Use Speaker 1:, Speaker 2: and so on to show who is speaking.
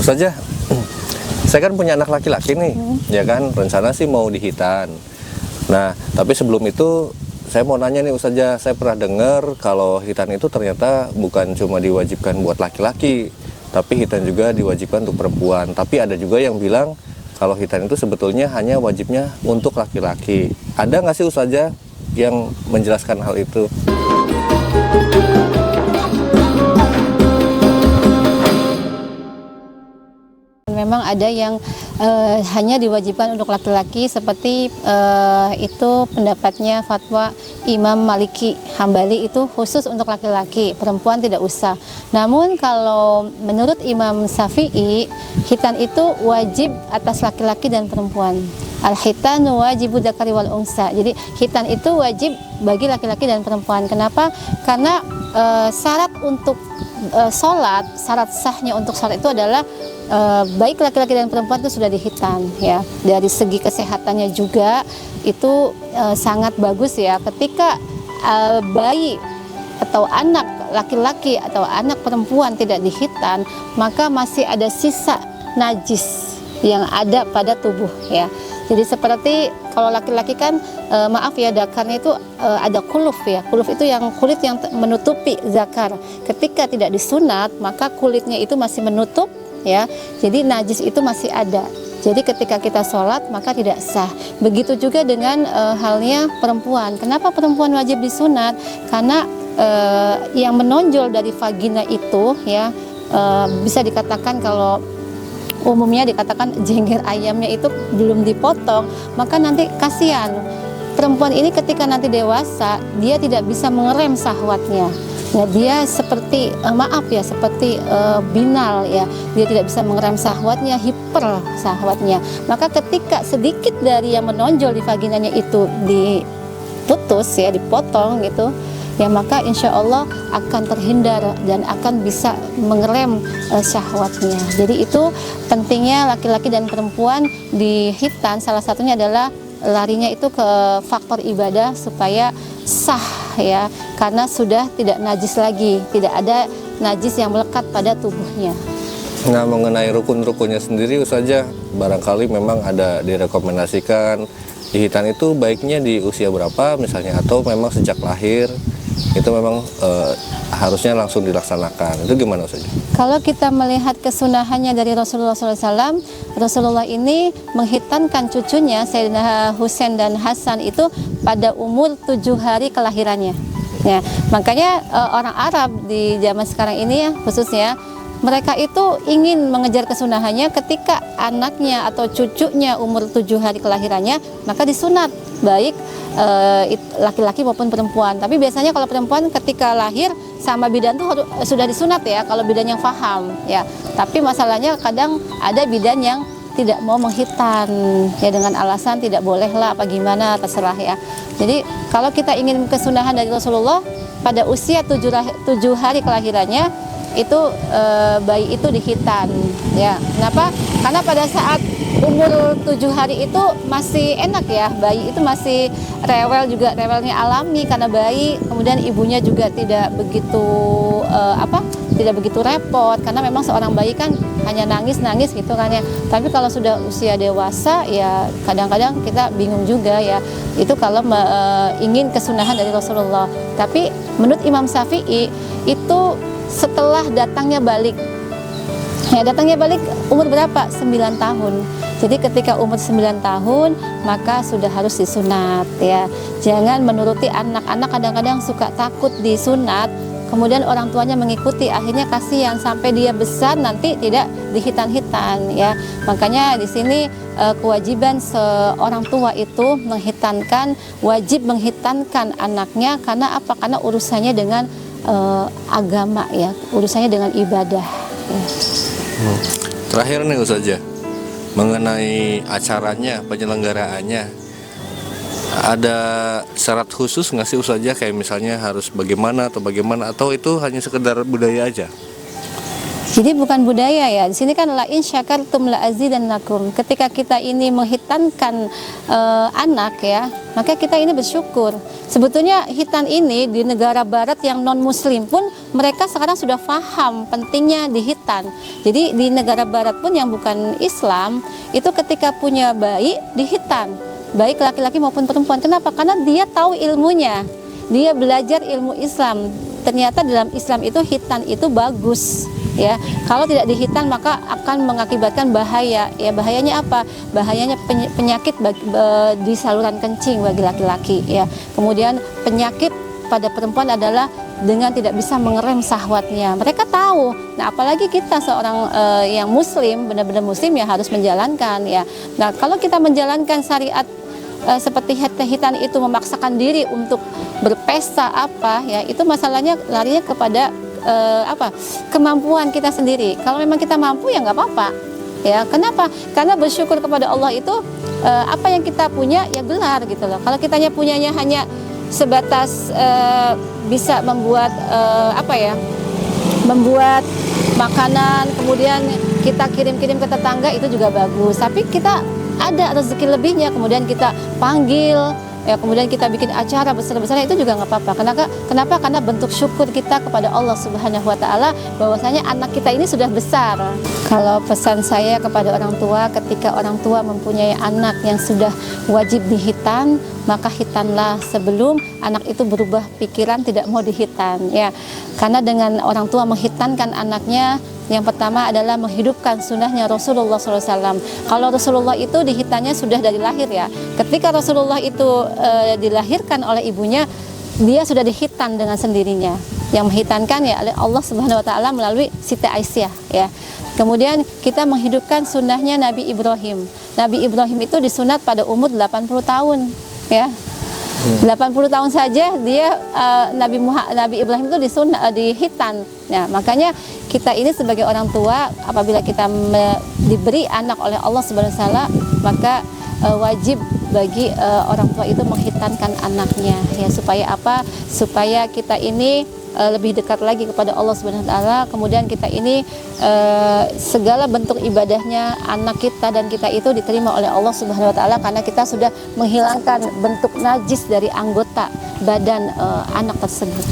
Speaker 1: Ustazah, saya kan punya anak laki-laki nih, ya kan, rencana sih mau dihitan. Nah, tapi sebelum itu saya mau nanya nih Ustazah, saya pernah dengar kalau hitan itu ternyata bukan cuma diwajibkan buat laki-laki, tapi hitan juga diwajibkan untuk perempuan. Tapi ada juga yang bilang kalau hitan itu sebetulnya hanya wajibnya untuk laki-laki. Ada nggak sih Ustazah yang menjelaskan hal itu?
Speaker 2: Memang ada yang hanya diwajibkan untuk laki-laki seperti itu pendapatnya fatwa Imam Maliki Hambali, itu khusus untuk laki-laki, perempuan tidak usah. Namun kalau menurut Imam Syafi'i, hitan itu wajib atas laki-laki dan perempuan. Al-hitanu wajibu dzakari wal unsa. Jadi hitan itu wajib bagi laki-laki dan perempuan. Kenapa? Karena syarat untuk sholat, syarat sahnya untuk sholat itu adalah baik laki-laki dan perempuan itu sudah dihitan, ya. Dari segi kesehatannya juga itu sangat bagus, ya. Ketika bayi atau anak laki-laki atau anak perempuan tidak dihitan, maka masih ada sisa najis yang ada pada tubuh, ya. Jadi seperti kalau laki-laki kan maaf ya, dakarnya itu ada kuluf, ya. Kuluf itu yang kulit yang menutupi zakar. Ketika tidak disunat, maka kulitnya itu masih menutup, ya. Jadi najis itu masih ada. Jadi ketika kita sholat maka tidak sah. Begitu juga dengan halnya perempuan. Kenapa perempuan wajib disunat? Karena yang menonjol dari vagina itu, ya, bisa dikatakan kalau umumnya dikatakan jengger ayamnya itu belum dipotong, maka nanti kasihan perempuan ini ketika nanti dewasa dia tidak bisa mengerem syahwatnya. Nah, dia seperti maaf ya, seperti binal, ya, dia tidak bisa mengerem syahwatnya, hiper syahwatnya. Maka ketika sedikit dari yang menonjol di vaginanya itu diputus, ya, dipotong gitu, ya, maka insya Allah akan terhindar dan akan bisa mengerem syahwatnya. Jadi itu pentingnya laki-laki dan perempuan di hitan, salah satunya adalah larinya itu ke faktor ibadah supaya sah, ya, karena sudah tidak najis lagi, tidak ada najis yang melekat pada tubuhnya.
Speaker 1: Nah, mengenai rukun-rukunnya sendiri Ustazah, barangkali memang ada direkomendasikan dihitan itu baiknya di usia berapa misalnya, atau memang sejak lahir itu memang harusnya langsung dilaksanakan. Itu gimana Ustazah?
Speaker 2: Kalau kita melihat kesunahannya dari Rasulullah SAW, Rasulullah ini menghitankan cucunya Sayyidina Husain dan Hasan itu pada umur 7 hari kelahirannya. Ya, makanya orang Arab di zaman sekarang ini, ya, khususnya mereka itu ingin mengejar kesunahannya. Ketika anaknya atau cucunya umur 7 hari kelahirannya, maka disunat, baik laki-laki maupun perempuan. Tapi biasanya kalau perempuan ketika lahir sama bidan tuh sudah disunat, ya, kalau bidan yang paham, ya. Tapi masalahnya kadang ada bidan yang tidak mau menghitan, ya, dengan alasan tidak boleh lah apa gimana, terserah, ya. Jadi kalau kita ingin kesunahan dari Rasulullah pada usia 7 hari kelahirannya itu bayi itu dihitan, ya. Kenapa? Karena pada saat umur 7 hari itu masih enak, ya, bayi itu masih rewel, juga rewelnya alami karena bayi, kemudian ibunya juga tidak begitu tidak begitu repot, karena memang seorang bayi kan hanya nangis gitu kan, ya. Tapi kalau sudah usia dewasa, ya, kadang-kadang kita bingung juga, ya, itu kalau ingin kesunahan dari Rasulullah. Tapi menurut Imam Syafi'i itu setelah datangnya balik, ya, datangnya balik umur berapa? 9 tahun. Jadi ketika umur 9 tahun maka sudah harus disunat, ya. Jangan menuruti anak-anak, kadang-kadang suka takut disunat, kemudian orang tuanya mengikuti, akhirnya kasihan sampai dia besar nanti tidak dihitan-hitan, ya. Makanya di sini kewajiban seorang tua itu menghitankan, wajib menghitankan anaknya. Karena apa? Karena urusannya dengan agama, ya, urusannya dengan ibadah, ya.
Speaker 1: Terakhir nih Ustazah, mengenai acaranya, penyelenggaraannya, ada syarat khusus nggak sih Ustazah, kayak misalnya harus bagaimana, atau itu hanya sekedar budaya aja?
Speaker 2: Jadi bukan budaya ya. Di sini kan la in syakartum la azidannakum. Ketika kita ini menghitankan anak ya, maka kita ini bersyukur. Sebetulnya hitan ini di negara barat yang non muslim pun mereka sekarang sudah paham pentingnya dihitan. Jadi di negara barat pun yang bukan Islam itu ketika punya bayi dihitan, baik laki-laki maupun perempuan. Kenapa? Karena dia tahu ilmunya. Dia belajar ilmu Islam. Ternyata dalam Islam itu hitan itu bagus. Ya, kalau tidak dihitan maka akan mengakibatkan bahaya. Ya, bahayanya apa? Bahayanya penyakit di saluran kencing bagi laki-laki. Ya, kemudian penyakit pada perempuan adalah dengan tidak bisa mengerem syahwatnya. Mereka tahu. Nah, apalagi kita seorang yang Muslim, benar-benar Muslim ya harus menjalankan. Ya, nah kalau kita menjalankan syariat seperti hitan itu memaksakan diri untuk berpesta apa ya, itu masalahnya larinya kepada kemampuan kita sendiri. Kalau memang kita mampu ya nggak apa-apa ya. Kenapa? Karena bersyukur kepada Allah itu apa yang kita punya ya gelar gitu loh. Kalau kitanya punyanya hanya sebatas bisa membuat membuat makanan kemudian kita kirim-kirim ke tetangga, itu juga bagus. Tapi kita ada rezeki lebihnya, kemudian kita panggil ya, kemudian kita bikin acara besar-besaran, itu juga nggak apa-apa. Kenapa? Karena bentuk syukur kita kepada Allah Subhanahu wa Ta'ala bahwasanya anak kita ini sudah besar. Kalau pesan saya kepada orang tua, ketika orang tua mempunyai anak yang sudah wajib dihitan, maka hitanlah sebelum anak itu berubah pikiran tidak mau dihitan ya. Karena dengan orang tua menghitankan anaknya, yang pertama adalah menghidupkan sunnahnya Rasulullah SAW. Kalau Rasulullah itu dihitannya sudah dari lahir ya. Ketika Rasulullah itu dilahirkan oleh ibunya, dia sudah dihitan dengan sendirinya. Yang menghitankan ya Allah Subhanahu Wa Taala melalui Siti Aisyah ya. Kemudian kita menghidupkan sunnahnya Nabi Ibrahim. Nabi Ibrahim itu disunat pada umur 80 tahun ya. 80 tahun saja dia Nabi Ibrahim itu dihitan. Nah, makanya kita ini sebagai orang tua, apabila kita diberi anak oleh Allah Subhanahu wa Ta'ala, maka wajib bagi orang tua itu menghitankan anaknya ya, supaya apa? Supaya kita ini lebih dekat lagi kepada Allah Subhanahu wa Ta'ala. Kemudian kita ini segala bentuk ibadahnya anak kita dan kita itu diterima oleh Allah Subhanahu wa Ta'ala, karena kita sudah menghilangkan bentuk najis dari anggota badan anak tersebut.